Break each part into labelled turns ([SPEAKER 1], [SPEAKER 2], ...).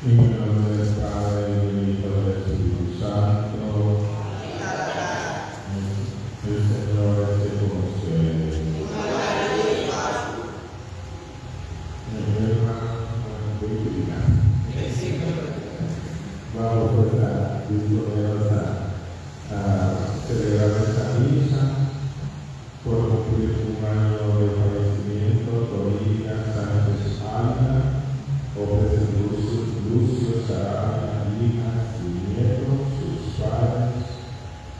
[SPEAKER 1] En el nombre del Padre, del Hijo y del Espíritu Santo. El Señor esté con ustedes. Vamos pues a disponernos a celebrar esta misa por cumplir un año de fallecimiento. Dorina Sánchez Alba, ofrecen Lucio Sarabia, hijas y nietos, sus padres,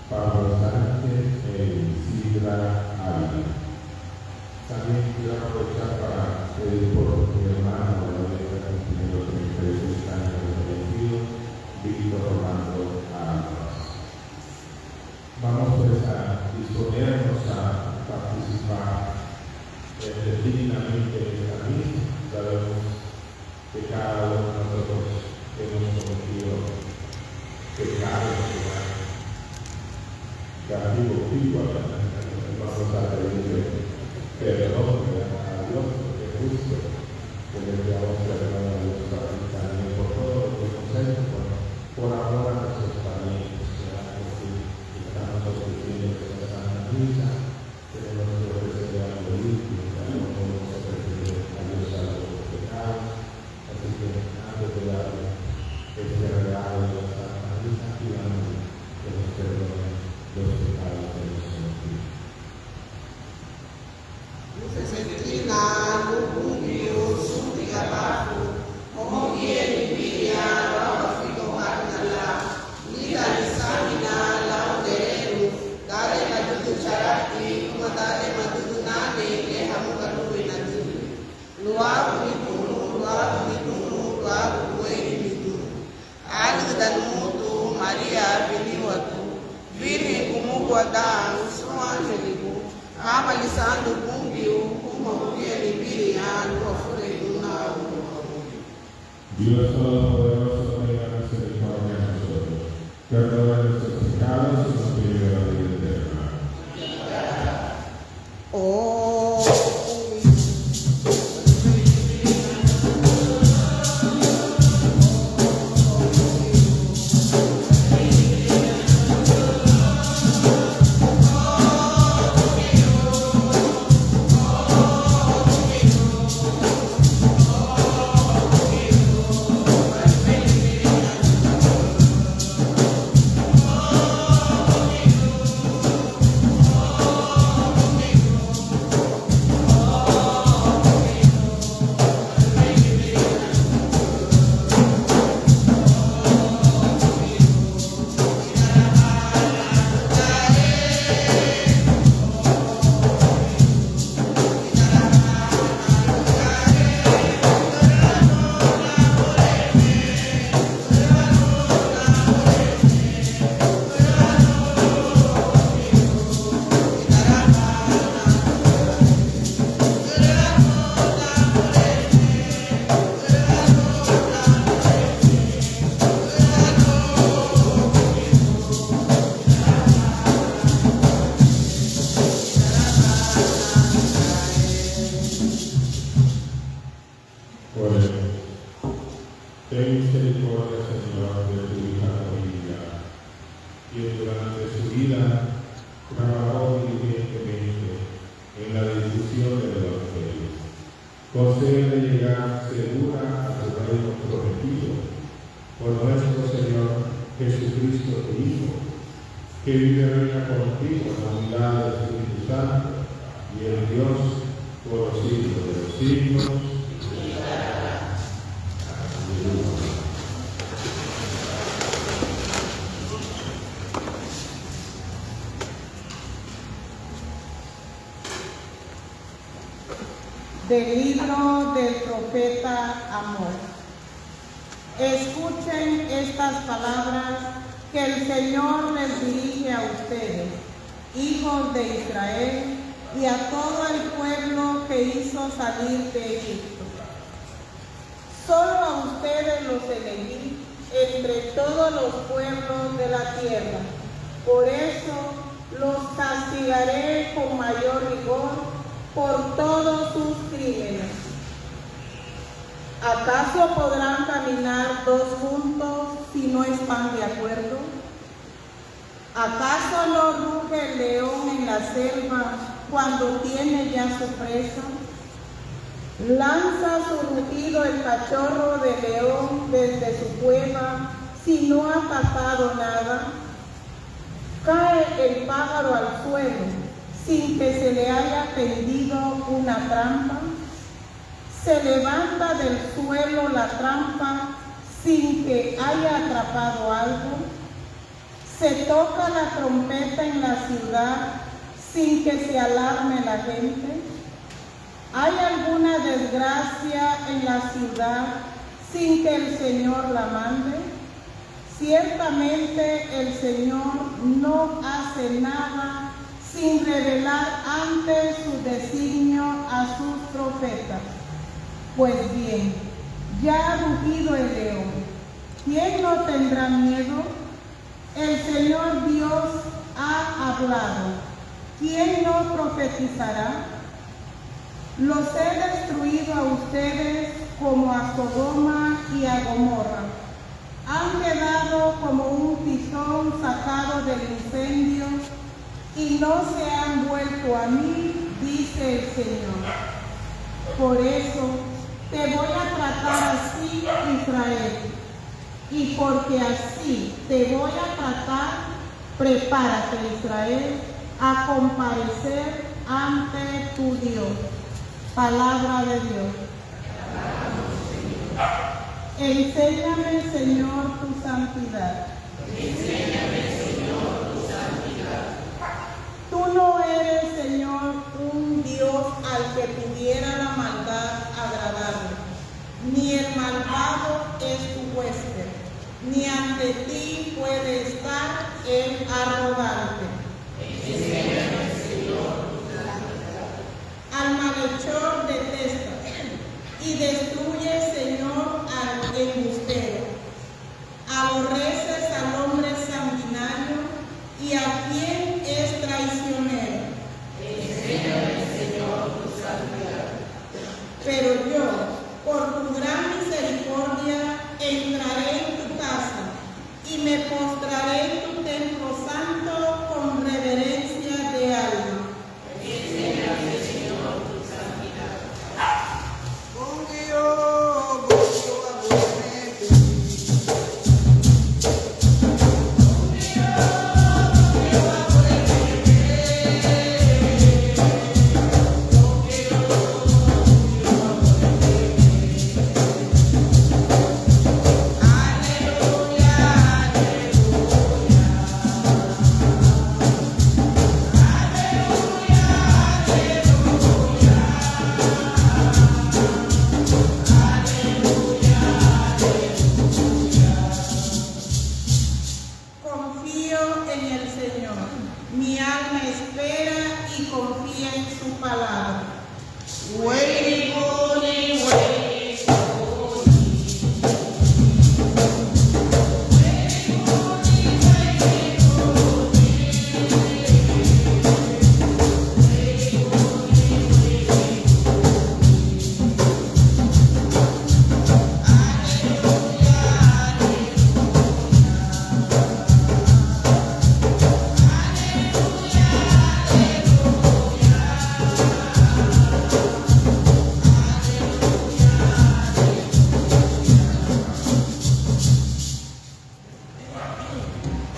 [SPEAKER 1] Pablo Sánchez e Isidra Ávila. También quiero aprovechar para pedir por mi hermano, que está cumpliendo 36 años de fallecido, Víctor Romano Álvarez. Vamos pues a disponernos a participar dignamente en esta misa. Sabemos que cada uno de nosotros hemos cometido pecados que han vivo, vamos a pedirle perdón a Dios, porque es justo que le pidamos perdón a Dios también por todo lo que hemos hecho, por amor a nuestros parientes, que estamos ofreciendo esta Santa Misa, tenemos que ofrecer algo limpio, no podemos ofrecer a Dios algo de pecado, así que antes de darle este regalo de la Santa Misa, pidamos que nos perdone los pecados de nuestros hijos. Dios Todopoderoso, tenga misericordia de nosotros, perdona nuestros pecados y nos lleve a la vida eterna. Ten misericordia, Señor, de tu hija Olivia, quien durante su vida trabajó diligentemente en la difusión del Evangelio. Concede llegar segura a tu reino prometido por nuestro Señor Jesucristo, tu Hijo, que vive y reina contigo en la unidad del Espíritu Santo y el Dios por los siglos de los siglos.
[SPEAKER 2] Del libro del profeta Amós. Escuchen estas palabras que el Señor les dirige a ustedes, hijos de Israel, y a todo el pueblo que hizo salir de Egipto. Solo a ustedes los elegí entre todos los pueblos de la tierra. Por eso los castigaré con mayor rigor por todos sus crímenes. ¿Acaso podrán caminar dos juntos si no están de acuerdo? ¿Acaso no ruge el león en la selva cuando tiene ya su presa? ¿Lanza su rugido el cachorro de león desde su cueva si no ha cazado nada? ¿Cae el pájaro al suelo sin que se le haya tendido una trampa? ¿Se levanta del suelo la trampa sin que haya atrapado algo? ¿Se toca la trompeta en la ciudad sin que se alarme la gente? ¿Hay alguna desgracia en la ciudad sin que el Señor la mande? Ciertamente el Señor no hace nada sin revelar antes su designio a sus profetas. Pues bien, ya ha rugido el león. ¿Quién no tendrá miedo? El Señor Dios ha hablado. ¿Quién no profetizará? Los he destruido a ustedes como a Sodoma y a Gomorra. Han quedado como un tizón sacado del incendio y no se han vuelto a mí, dice el Señor. Por eso te voy a tratar así, Israel, y porque así te voy a tratar, prepárate, Israel, a comparecer ante tu Dios. Palabra de Dios. Enséñame, Señor, tu santidad. Enséñame, Señor, tu santidad. Tú no eres, Señor, un Dios al que pudiera la maldad agradarle, ni el malvado es tu huésped, ni ante ti puede estar el arrogante. Enséñame, Señor, tu santidad. Al malhechor detestas y destruye, Señor, al embustero. Aborreces al hombre sanguinario y a quien es traicionero. Enséñame, Señor, tu santidad. Pero yo, por tu gran misericordia, entraré en tu casa y me postraré en tu templo santo con reverencia de alma. Enséñame, Señor, tu santidad. Con Dios.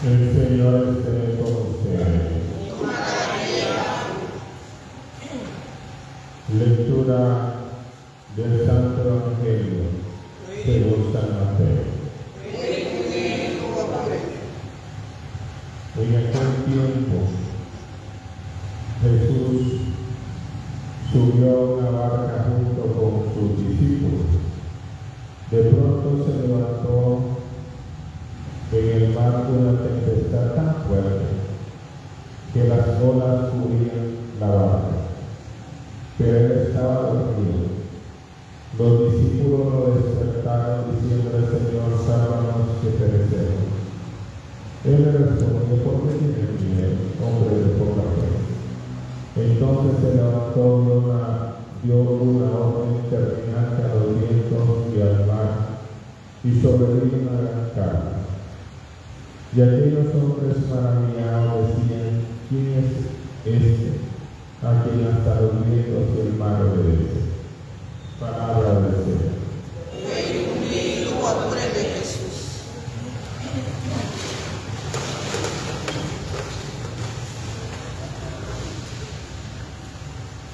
[SPEAKER 1] El Señor esté con ustedes. Lectura del Santo Evangelio según San Mateo. En aquel tiempo, Jesús subió a una barca junto con sus discípulos. De pronto se levantó en el mar una tempestad tan fuerte que las olas cubrían la barca, pero él estaba dormido. Los discípulos lo despertaron diciéndole: Señor, sálvanos que perecemos. Él le respondió: ¿por qué tienen miedo, hombre de poca fe? Entonces se levantó y dio una orden terminante a los vientos y a y sobrevino una gran calma. Y aquellos hombres maravillados decían: ¿quién es este a quien hasta los vientos y el mar obedecen? Palabra del Señor.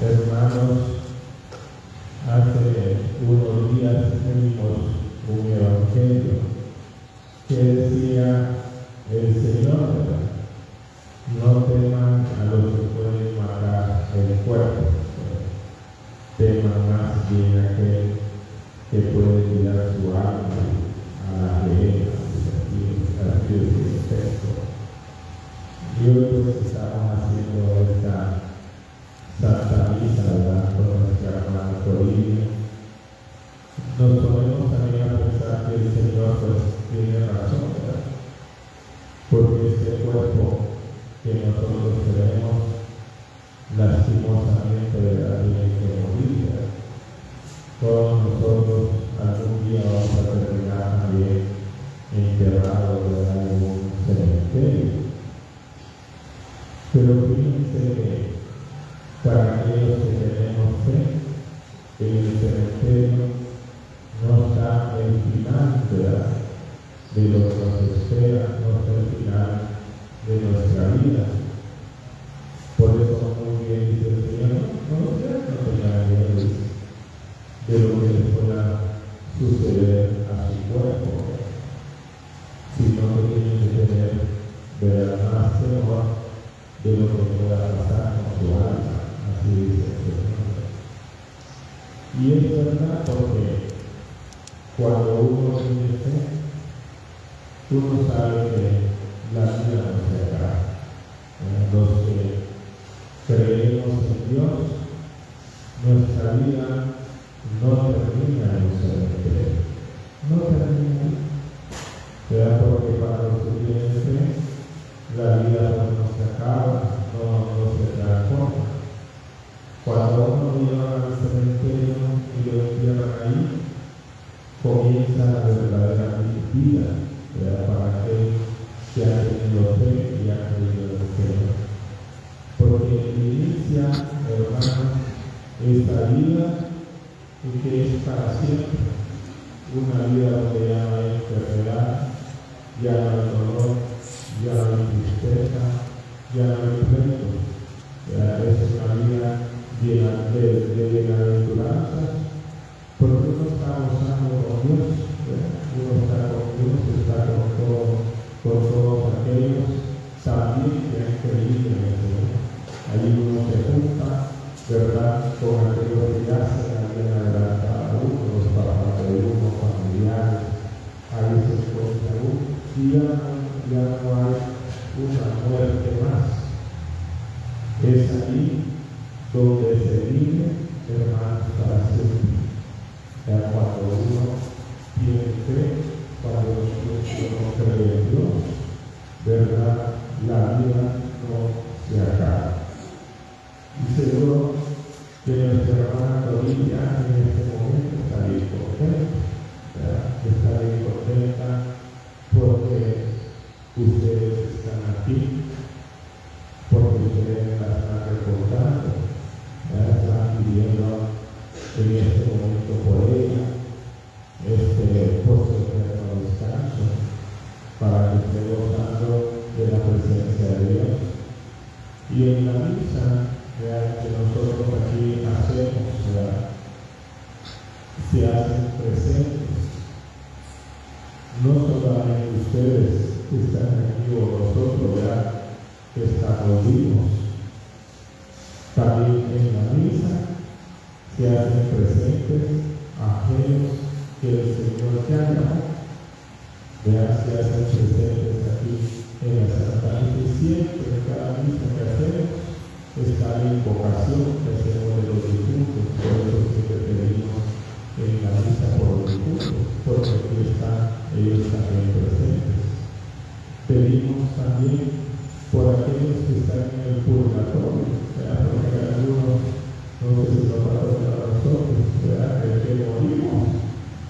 [SPEAKER 1] Hermanos, hace unos días vimos un evangelio que decía el Señor: no teman a los que pueden matar el cuerpo, teman más bien a aquel que puede tirar su alma a la gehenna, así es el texto. Y hoy pues estamos haciendo esta Santa Misa, con nuestra hermana Corina. Nos ponemos también a pensar que el Señor pues tiene razón, ¿verdad? Porque este cuerpo que nosotros tenemos lastimosamente tiene que morir, ¿verdad? Todos nosotros algún día vamos a terminar también enterrados en un cementerio. Pero fíjense que para aquellos que tenemos fe, en el cementerio no está el final, ¿verdad?, de lo que nos espera, no está el final de nuestra vida. Por eso muy bien dice el Señor: no tengan miedo de lo que les pueda suceder a su cuerpo, sino que tienen que tener más temor de lo que pueda pasar con su alma. Así dice el Señor. Y es verdad, porque cuando uno tiene fe, uno sabe que la vida no se acaba. Los que creemos en Dios, nuestra vida no termina en un cementerio, no termina ahí. ¿Verdad? Porque para los que tienen fe, la vida no se acaba, no se transforma. Cuando uno lleva al cementerio y lo entierran ahí, comienza la verdadera vida, ¿verdad?, para aquel que ha tenido fe y ha creído en el Señor. Porque inicia, hermanos, esta vida que es para siempre, una vida donde ya no hay enfermedad, ya no hay dolor, ya no hay tristeza, ya no hay pleito. Es una vida llena de bienaventuranzas, porque uno está gozando con Dios, uno está con Dios, está con todos aquellos también que han creído en el Señor. Allí uno se junta, ¿verdad?, con aquellos que ya se habían adelantado, los papás de uno, familiares, ahí se encuentra uno, y ya no hay una muerte más. Es ahí donde se vive, hermanos, para siempre. Ya cuando uno tiene fe, cuando uno cree en Dios, ¿verdad?, la vida no se acaba. Y seguro que nuestra hermana Corina en este momento está bien contenta, ¿verdad?, está bien contenta porque ustedes están aquí, porque ustedes la están recordando, están pidiendo en este momento por ella, por su eterno descanso, para que esté gozando de la presencia de Dios. Y en la misa, que nosotros aquí hacemos, se hacen presentes, no solamente ustedes que están aquí o nosotros, que estamos vivos, también en la misa se hacen presentes aquellos que el Señor llama, se hacen presentes aquí en la Santa Misa. Siempre en cada misa que hacemos está la invocación que hacemos de los difuntos. Por eso siempre pedimos en la misa por los difuntos, porque aquí están ellos también presentes. Pedimos también por aquellos que están en el purgatorio, porque algunos no sé si nos va a tocar a nosotros, que morimos,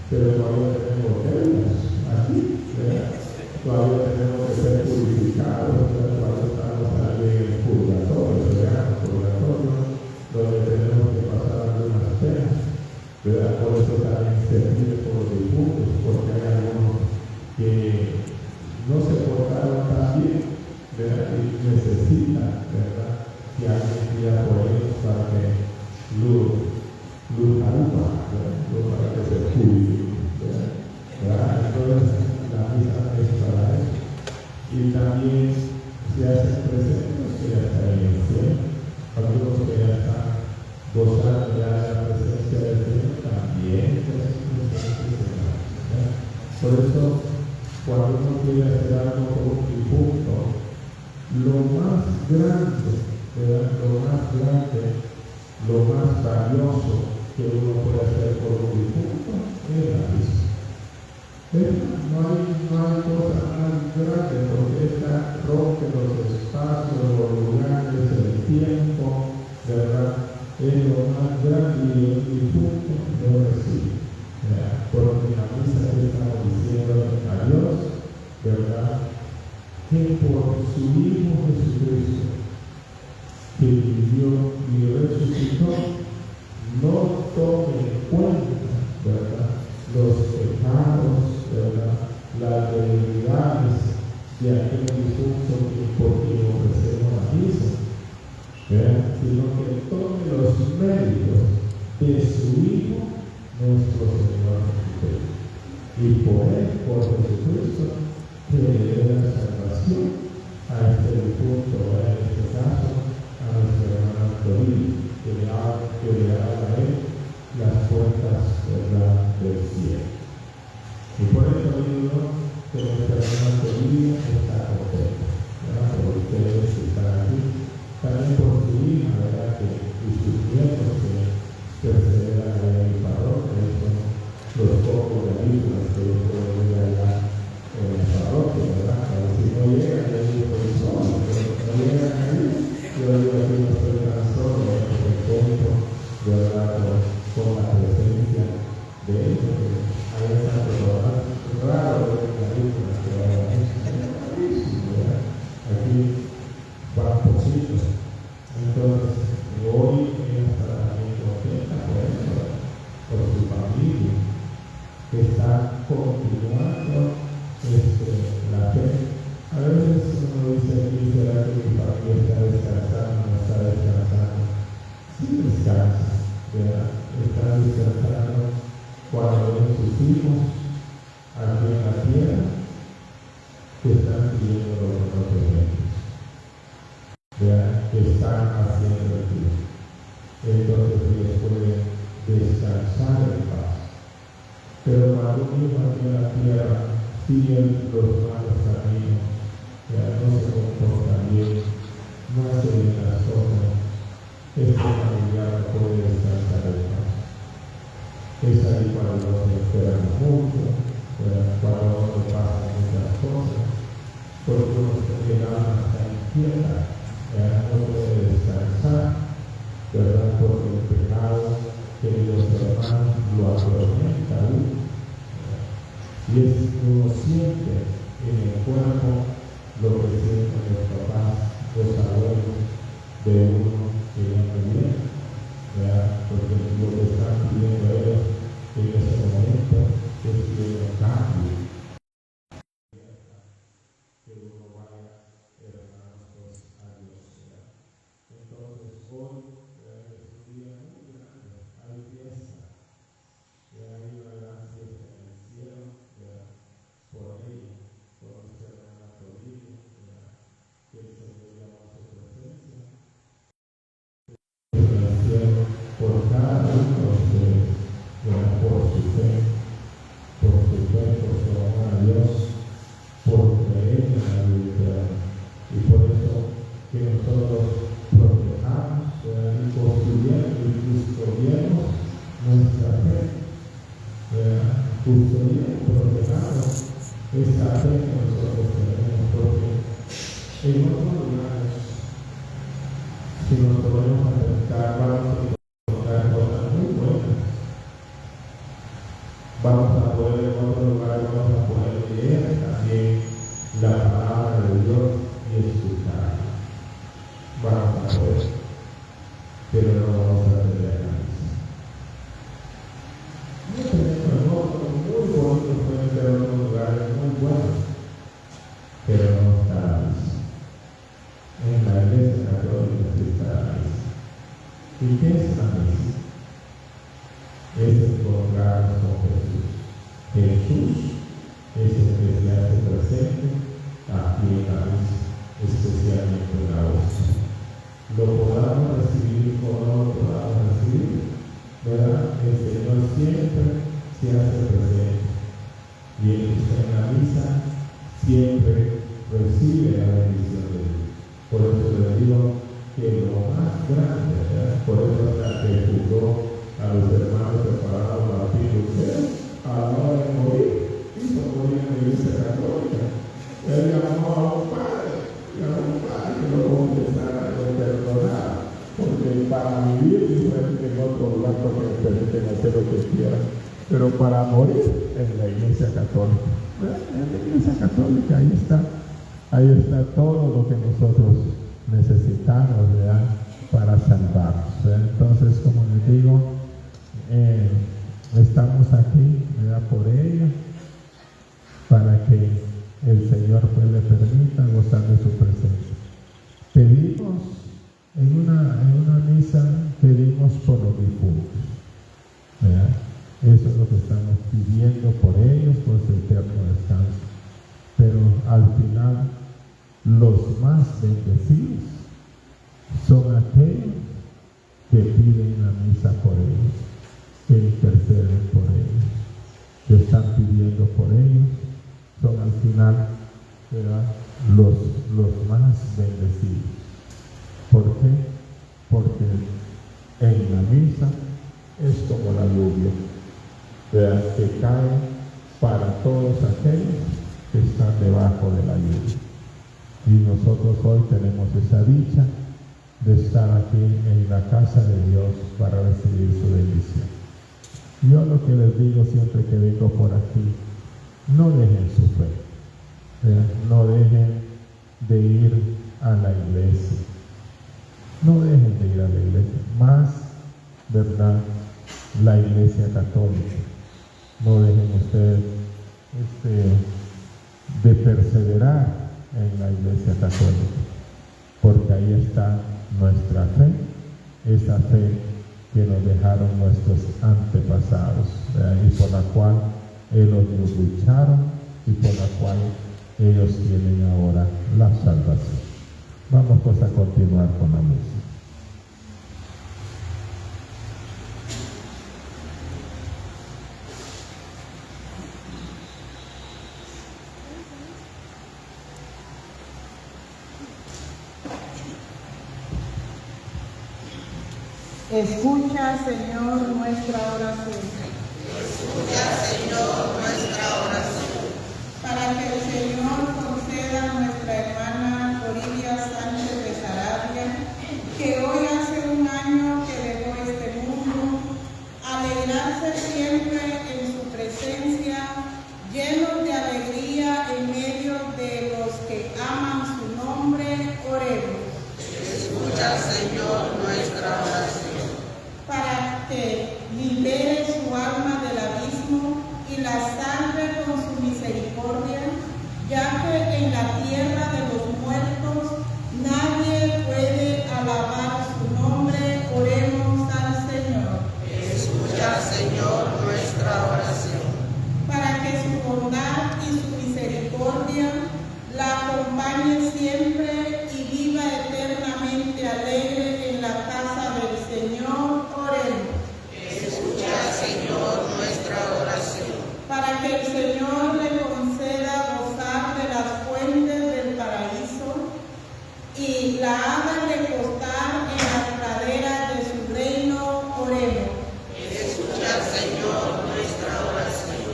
[SPEAKER 1] pero todavía tenemos deudas, todavía tenemos que ser purificados, cuando estamos ahí en el purgatorio, donde tenemos que pasar algunas penas, ¿verdad? Por eso también se pide por los difuntos, porque hay algunos que no se portaron tan bien, ¿verdad? Y necesitan, ¿verdad?, que alguien pida por ellos para que luz para que se purifiquen, ¿verdad? Entonces la misa es para eso. Y también se hacen presentes que ya están en el cielo, algunos que ya están gozando ya de la presencia del Señor también se hacen presentes, ¿verdad? Por eso, cuando uno quiere hacer algo por un difunto, lo más grande, ¿verdad?, lo más valioso que uno puede hacer por un difunto es la misa. No hay cosa más grande, porque esta rompe los espacios, los lugares, el tiempo, ¿verdad? Es lo más grande y el difunto lo recibe, ¿verdad? Porque en la misa estamos diciendo a Dios, ¿verdad?, que por su Hijo Jesucristo, que vivió y resucitó, no tome en cuenta, ¿verdad?, los pecados, ¿verdad?, las debilidades de aquel difunto por quien ofrecemos la misa, ¿verdad?, sino que tome los méritos de su Hijo, nuestro Señor Jesucristo. Y por él, por Jesucristo, que le dé la salvación a este difunto, en este caso, a nuestra hermana Toribio, que le abra a él las puertas, ¿verdad?, del cielo. Y por eso digo que nuestra hermana Toribio está contenta, ¿verdad?, por ustedes que están aquí, también por su hija, ¿verdad?, y sus nietos que perseveran en el parroquia, que son los pocos de amigos que yo puedo ver allá en la parroquia, ¿verdad? Pero si no llegan, yo digo que solo, pero no llegan ahí, yo digo que no estoy tan solo, porque cuento, ¿verdad?, con la presencia de ellos, que hay esa persona raro de la isla, ¿verdad? Aquí van poquitos. Entonces, hoy ella estará bien contenta por eso, por su familia, que está continuando la fe. A veces uno dice aquí, ¿será que mi familia está descansando? No está descansando. Sí descansa, ¿verdad? Está descansando cuando ven sus hijos aquí en la tierra que están siguiendo los buenos ejemplos, ¿verdad?, que están haciendo el bien. Entonces ellos pueden descansar en paz. Pero cuando un hijo aquí en la tierra sigue los malos caminos, no se comporta bien, no hace bien las cosas, este familiar no puede descansar en paz. Es ahí cuando no se enferma mucho, cuando no se pasan muchas cosas, porque uno se queda hasta inquieta, no puede descansar, ¿verdad?, porque el pecado, queridos hermanos, lo atormenta a uno. Y uno siente en el cuerpo lo que sienten los papás, los abuelos de uno que ya no viene, ¿verdad?, porque lo que están pidiendo ellos en ese momento es que uno cambie, que uno vaya, hermanos, pues, a Dios, ¿verdad? Entonces hoy es un día muy grande, hay fiesta, y hay una gran fiesta en el cielo, ¿verdad?, por ella, por nuestra hermana Toribio, ¿verdad?, que el Señor llama a su presencia en el cielo por cada uno de ustedes, ¿verdad?, por su fe, por su amor a Dios, por creer en la vida eterna. Y por eso que nosotros protejamos, ¿verdad?, y construyamos y custodiemos nuestra fe, ¿verdad?, custodiemos, protejamos esta fe que nosotros tenemos, porque en otros lugares, si nos podemos acercar, vamos a encontrar cosas muy buenas. Vamos a poder, en otro lugar, vamos a poder leer también la palabra de Dios y escucharla. Vamos a ver, pero no vamos a tener la misa. No tenemos otros muy bonitos, pueden ser otros lugares muy buenos, pero no está la misa. En la iglesia católica sí está la misa. ¿Y qué es la misa? Es encontrarnos con Jesús. Jesús es el que se hace presente aquí en la misa, especialmente en la hostia. Lo podamos recibir o no lo podamos recibir, ¿verdad? El Señor siempre se hace presente. Y el que está en la misa siempre recibe la bendición de Dios. Por eso le digo que lo más grande, ¿verdad? Por eso que jugó a los hermanos preparados para ti, ustedes, a la hora de morir, hizo morir en la iglesia católica. Él llamó a un padre que lo confesara, lo perdonara, porque para vivir diferente en otro lugar, porque me permiten hacer lo que quieran, pero para morir en la iglesia católica. En la iglesia católica, ahí está todo lo que nosotros necesitamos, ¿verdad?, para salvarnos, ¿verdad? Entonces, como les digo, estamos aquí, ¿verdad?, por ello, para que el Señor pues le permita gozar de su presencia. Pedimos en una misa, pedimos por los difuntos, ¿verdad? Eso es lo que estamos pidiendo por ellos, por su eterno descanso. Pero al final, los más bendecidos son aquellos que piden la misa por ellos, que interceden por ellos, que están pidiendo por ellos, son al final, ¿verdad?, los más bendecidos. ¿Por qué? Porque en la misa es como la lluvia, ¿verdad?, que cae para todos aquellos que están debajo de la lluvia. Y nosotros hoy tenemos esa dicha de estar aquí en la casa de Dios para recibir su bendición. Yo lo que les digo siempre que vengo por aquí, no dejen su fe, no dejen de ir a la iglesia, no dejen de ir a la iglesia, más, ¿verdad?, la iglesia católica. No dejen ustedes de perseverar en la iglesia católica, porque ahí está nuestra fe, esa fe que nos dejaron nuestros antepasados, y por la cual ellos lucharon y por la cual ellos tienen ahora la salvación. Vamos pues a continuar con la música.
[SPEAKER 2] Escucha, Señor, nuestra oración.
[SPEAKER 3] Escucha, Señor, nuestra oración.
[SPEAKER 2] Para que el Señor conceda a nuestra hermana Olivia Sánchez de Sarabia, que hoy hace un año que dejó este mundo, alegrarse siempre en su presencia, llenos de alegría en medio de los que aman su nombre, oremos.
[SPEAKER 3] Escucha, Señor, nuestra oración.
[SPEAKER 2] Para que libere su alma del abismo y la salve con su misericordia, ya que en la tierra de los muertos nadie puede alabar su nombre, oremos al Señor.
[SPEAKER 3] Escucha, Señor, nuestra oración.
[SPEAKER 2] Para que su bondad y su misericordia la acompañe siempre y viva eternamente alegre en la casa del Señor, oremos.
[SPEAKER 3] Escucha, Señor, nuestra oración.
[SPEAKER 2] Para que el Señor le conceda gozar de las fuentes del paraíso y la haga recostar en las praderas de su reino, oremos.
[SPEAKER 3] Escucha, Señor, nuestra oración.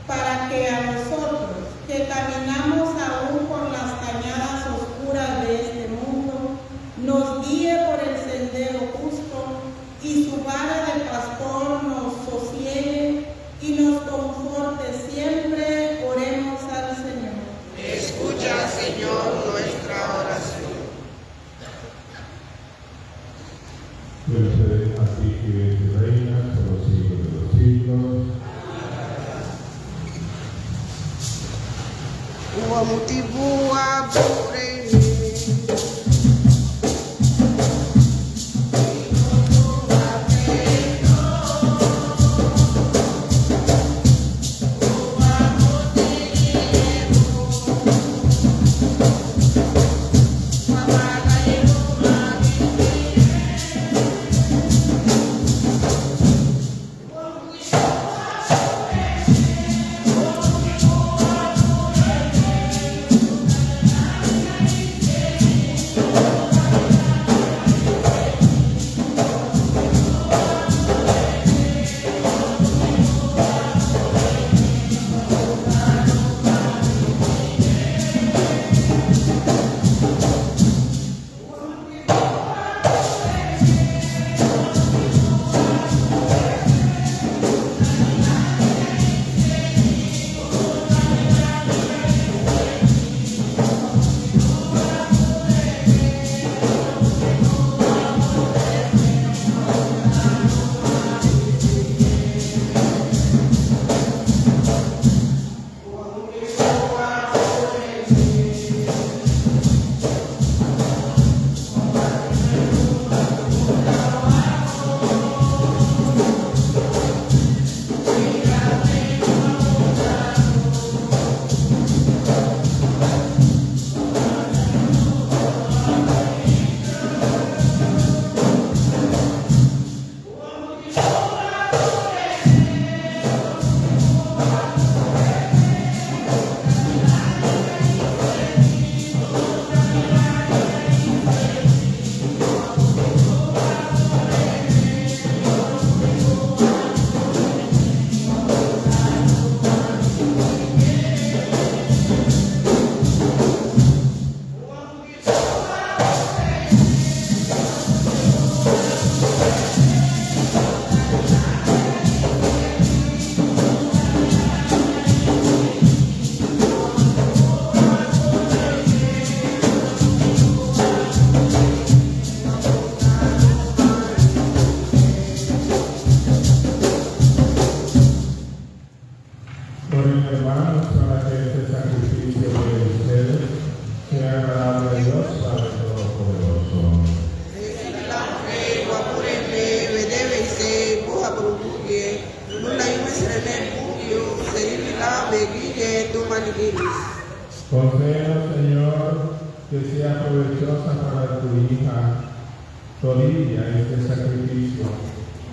[SPEAKER 2] Para que a nosotros, que caminamos aún por las cañadas oscuras de este mundo, nos guíe por el sendero justo y su vara de pastor nos sosiegue y nos conforte siempre,
[SPEAKER 3] Uamutibua bure.
[SPEAKER 1] Hermanos, para que este sacrificio de ustedes sea agradable a Dios Padre Todopoderoso. Concédenos, Señor, que sea provechosa para tu hija Toribia este sacrificio,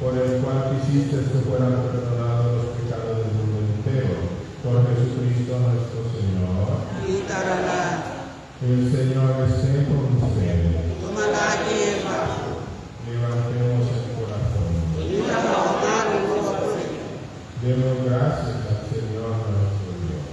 [SPEAKER 1] por el cual quisiste que fueran perdonados los pecados del mundo entero. Por Jesucristo nuestro Señor. El Señor esté con ustedes. Levantemos el corazón. Demos gracias al Señor nuestro Dios.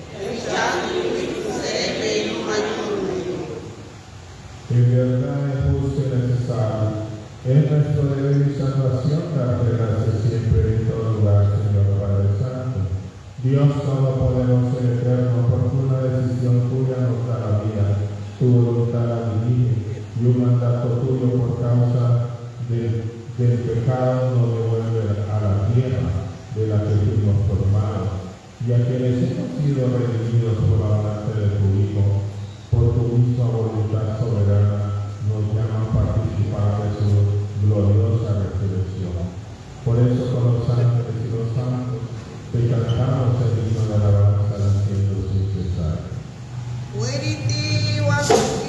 [SPEAKER 1] En verdad es justo y necesario. Es nuestro deber y salvación darte gracias siempre en todo lugar, Señor Padre Santo. Dios Todopoderoso y Eterno, porque una decisión tuya nos da la vida, tu voluntad la dirige, y un mandato tuyo por causa del pecado nos devuelve a la tierra de la que fuimos formados, y a quienes hemos sido redimidos por la muerte de tu Hijo, por tu misma voluntad soberana, nos llama a participar de su gloriosa resurrección. Por eso con los ángeles y los santos te cantamos el himno de alabanza diciendo sin cesar.
[SPEAKER 3] Wow.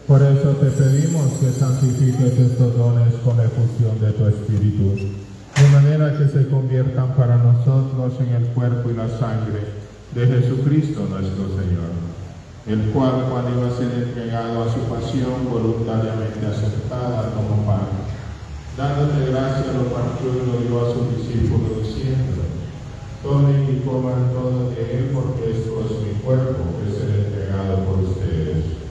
[SPEAKER 4] Por eso te pedimos que santifiques estos dones con la efusión de tu Espíritu, de manera que se conviertan para nosotros en el cuerpo y la sangre de Jesucristo nuestro Señor, el cual, cuando iba a ser entregado a su pasión, voluntariamente aceptada como pan, dándote gracia, lo partió y lo dio a sus discípulos, diciendo: tomen y coman todo de él, porque esto es mi cuerpo, que será entregado por ustedes.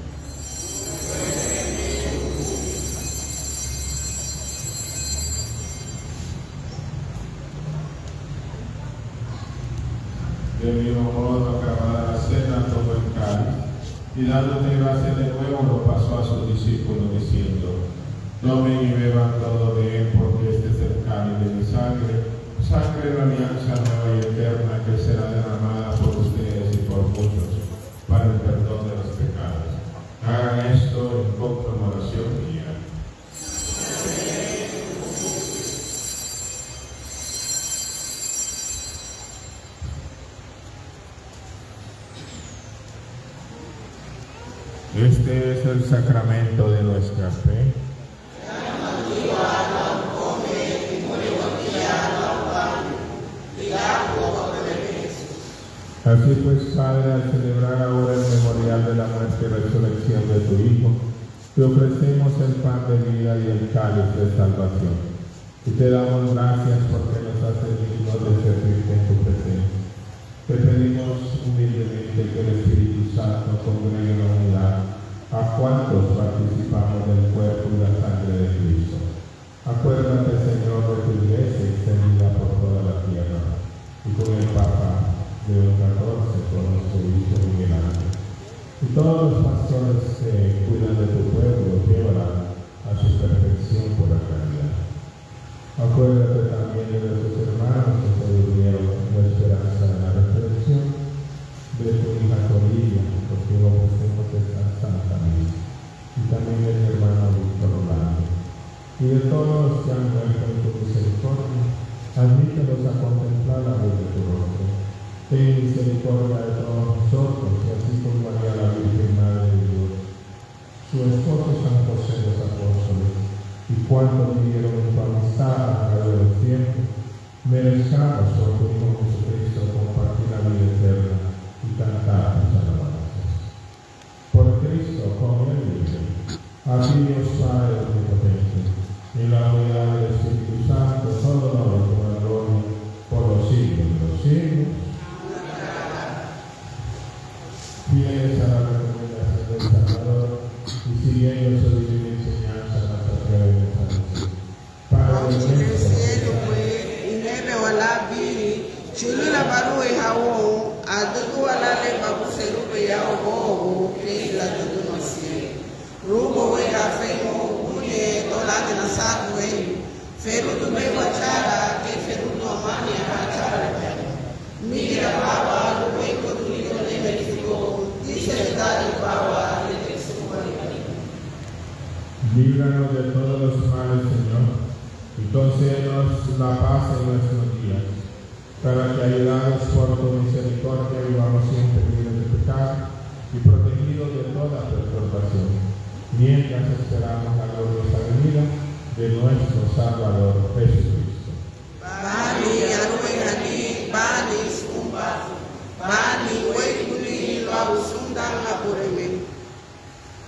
[SPEAKER 4] De mismo modo, acabada la cena, tomó el cáliz, y dándote gracias de nuevo, lo pasó a sus discípulos, diciendo: tomen y beban todo de él, porque este es el cáliz de mi sangre, sangre de la alianza nueva y eterna, que será derramada por ustedes y por muchos, para el perdón de los pecados. Hagan esto en conmemoración mía. Este es el sacramento de nuestra fe. Así pues, Padre, al celebrar ahora el memorial de la muerte y resurrección de tu Hijo, te ofrecemos el pan de vida y el cáliz de salvación. Y te damos gracias porque nos haces dignos de servirte en tu presencia. Te pedimos humildemente que el Espíritu Santo congregue en la unidad a cuantos participamos del cuerpo y la sangre de Cristo. Acuérdate, Señor, de tu iglesia extendida por toda la tierra, y con el Papa León XIV, con nuestro hijo Miguel Ángel, y todos los pastores que cuidan de tu pueblo, llévala a su perfección por la caridad. Acuérdate también de tus hermanos que se durmieron en la esperanza de la resurrección, de tu hija Corilla, porque ofrecemos esta santa misa, y también de mi hermano Víctor Orlando, y de todos los que han muerto en tu misericordia, admítelos a contemplar la luz de tu rostro. Ten misericordia de todos nosotros, y así con María la Virgen Madre de Dios, su esposo San José los apóstoles, y cuantos vivieron en tu amistad a través de los tiempos, merezcamos por tu Hijo Jesucristo compartir la vida eterna y cantar tus alabanzas. Por Cristo, con él vive, a ti Dios Padre omnipotente, en la unidad del Espíritu Santo, todo honor y toda gloria, por los siglos de los siglos. Fieles a la recomendación del Salvador y siguiendo su divina enseñanza, nos atrevemos a decir: Padre nuestro,
[SPEAKER 3] inebe wala biri chulu la baru e hawo adugu wala le babu serupe ya obo ke la dudu nosie rubo we afemo unye tolate na sabu we feru tu me wachara ke feru no mani achara mira baba lo we ko tu ni ne merifiko dice dali baba le
[SPEAKER 4] líbranos de todos los males, Señor, y concédenos la paz en nuestros días, para que, ayudados por tu misericordia, vivamos siempre libres de pecado y protegidos de toda perturbación, mientras esperamos la gloriosa venida de nuestro Salvador Jesucristo.
[SPEAKER 3] Bani aruenani bani sumba bani wekuli lo abusunda la poreme.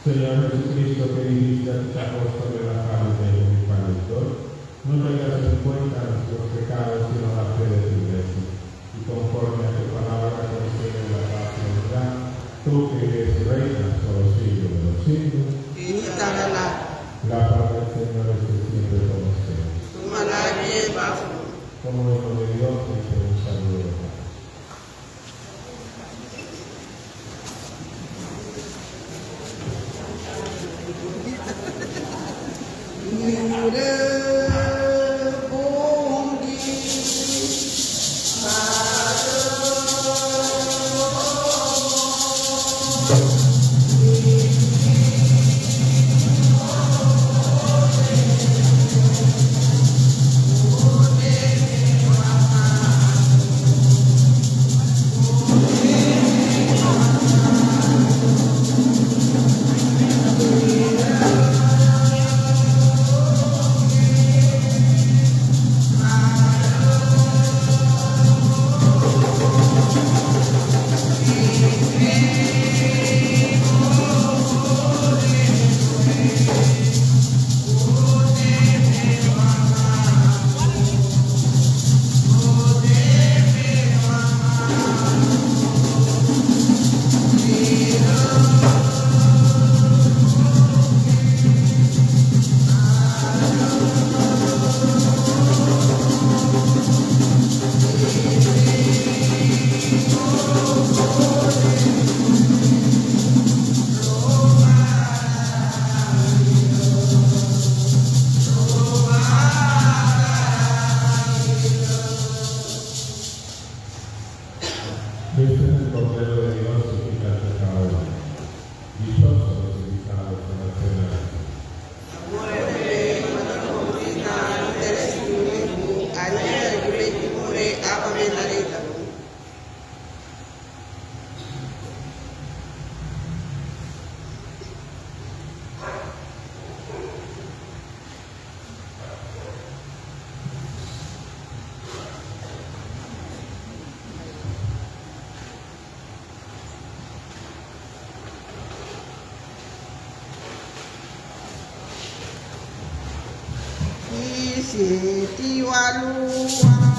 [SPEAKER 4] Señor Jesucristo, que dijiste a tus apóstoles la paz de mi Padre, no tengas en cuenta nuestros pecados, sino la fe de tu iglesia. Y conforme a tu palabra, concede la paz y la unidad, tú que eres reina por los siglos de los siglos. La paz del Señor esté siempre con ustedes. Como hijo de Dios, te un saludo de paz.
[SPEAKER 3] sieti walua.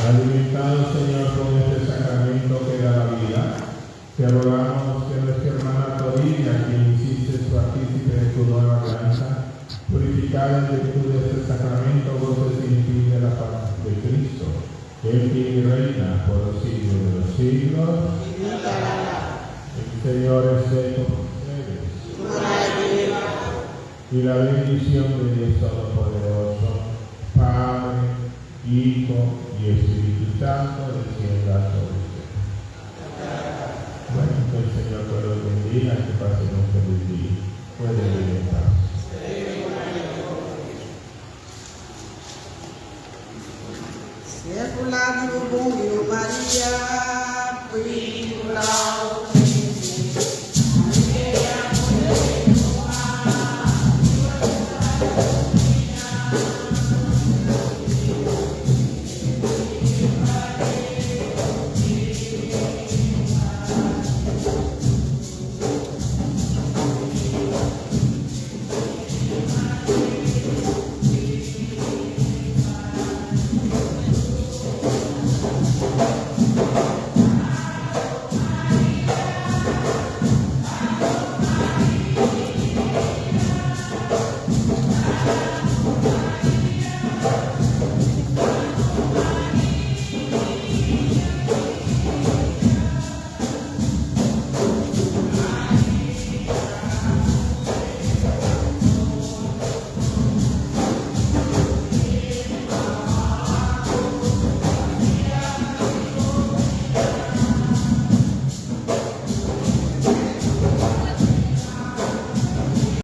[SPEAKER 4] Alimentado, Señor, con este sacramento que da la vida, te rogamos que nuestra hermana Toribia, quien hiciste partícipe de tu nueva alianza, purificada en virtud de este sacramento, goce sin fin de la paz de Cristo, el que reina por los siglos de los siglos. El Señor esté con ustedes. Y la bendición de Dios Todopoderoso, Padre, Hijo y Espíritu Santo, descienda sobre ustedes. Bueno, que el Señor te los bendiga, que pasen un feliz